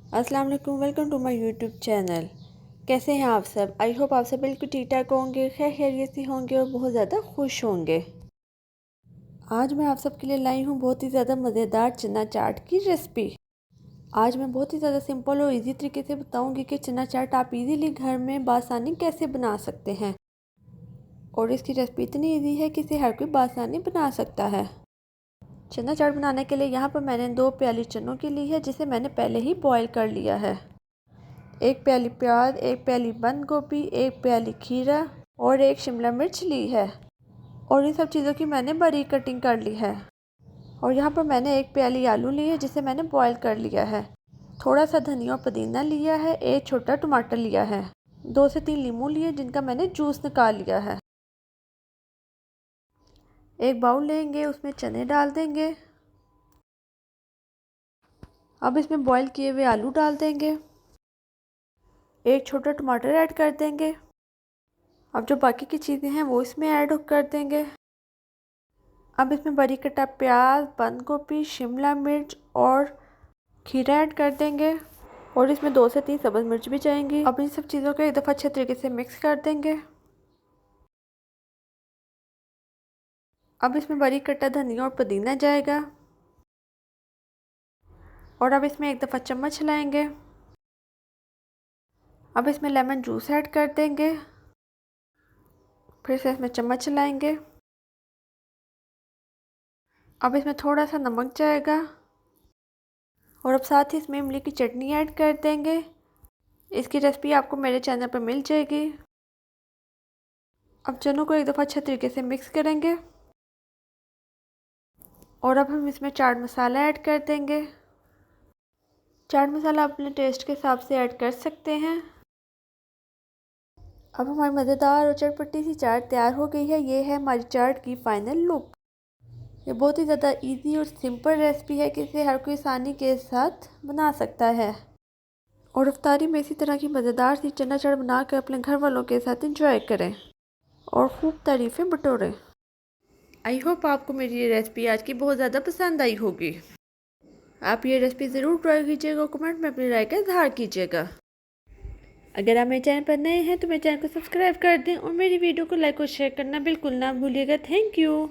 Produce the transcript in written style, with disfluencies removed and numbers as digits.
अस्सलाम वालेकुम, welcome to my YouTube channel. कैसे हैं आप सब? आई होप आप सब बिल्कुल ठीक ठाक होंगे, खैर खैरियत से होंगे और बहुत ज़्यादा खुश होंगे। आज मैं आप सबके लिए लाई हूँ बहुत ही ज़्यादा मज़ेदार चना चाट की रेसिपी। आज मैं बहुत ही ज़्यादा सिंपल और इजी तरीके से बताऊँगी कि चना चाट आप इजीली घर में बासानी कैसे बना सकते हैं। और इसकी रेसिपी इतनी ईजी है कि इसे हर कोई बासानी बना सकता है। चना चाट बनाने के लिए यहाँ पर मैंने 2 प्याली चनों की ली है, जिसे मैंने पहले ही बॉईल कर लिया है। 1 प्याली प्याज, 1 प्याली बंद गोभी, 1 प्याली खीरा और 1 शिमला मिर्च ली है। और इन सब चीज़ों की मैंने बारीक कटिंग कर ली है। और यहाँ पर मैंने 1 प्याली आलू ली है, जिसे मैंने बॉईल कर लिया है। थोड़ा सा धनिया और पुदीना लिया है। 1 छोटा टमाटर लिया है। 2 से 3 नींबू लिए, जिनका मैंने जूस निकाल लिया है। एक बाउल लेंगे, उसमें चने डाल देंगे। अब इसमें बॉईल किए हुए आलू डाल देंगे। 1 छोटा टमाटर ऐड कर देंगे। अब जो बाकी की चीज़ें हैं वो इसमें ऐड कर देंगे। अब इसमें बारीक कटा प्याज, बंद गोभी, शिमला मिर्च और खीरा ऐड कर देंगे। और इसमें 2 से 3 सब्ज़ मिर्च भी जाएंगी। अब इन सब चीज़ों को एक दफ़ा अच्छे तरीके से मिक्स कर देंगे। अब इसमें बारीक कटा धनिया और पुदीना जाएगा। और अब इसमें एक दफ़ा चम्मच हिलाएंगे। अब इसमें लेमन जूस ऐड कर देंगे। फिर से इसमें चम्मच हिलाएंगे। अब इसमें थोड़ा सा नमक जाएगा। और अब साथ ही इसमें इमली की चटनी ऐड कर देंगे। इसकी रेसिपी आपको मेरे चैनल पर मिल जाएगी। अब चनों को एक दफ़ा अच्छे तरीके से मिक्स करेंगे। और अब हम इसमें चाट मसाला ऐड कर देंगे। चाट मसाला अपने टेस्ट के हिसाब से ऐड कर सकते हैं। अब हमारी मज़ेदार और चटपटी सी चाट तैयार हो गई है। ये है हमारी चाट की फाइनल लुक। ये बहुत ही ज़्यादा इजी और सिंपल रेसिपी है कि इसे हर कोई आसानी के साथ बना सकता है। और इफ्तारी में इसी तरह की मज़ेदार सी चना चाट बना कर अपने घर वालों के साथ इंजॉय करें और खूब तारीफ़ें बटोरें। आई होप आपको मेरी ये रेसिपी आज की बहुत ज़्यादा पसंद आई होगी। आप ये रेसिपी ज़रूर ट्राई कीजिएगा और कमेंट में अपनी राय का इज़हार कीजिएगा। अगर आप मेरे चैनल पर नए हैं तो मेरे चैनल को सब्सक्राइब कर दें और मेरी वीडियो को लाइक और शेयर करना बिल्कुल ना भूलिएगा। Thank you.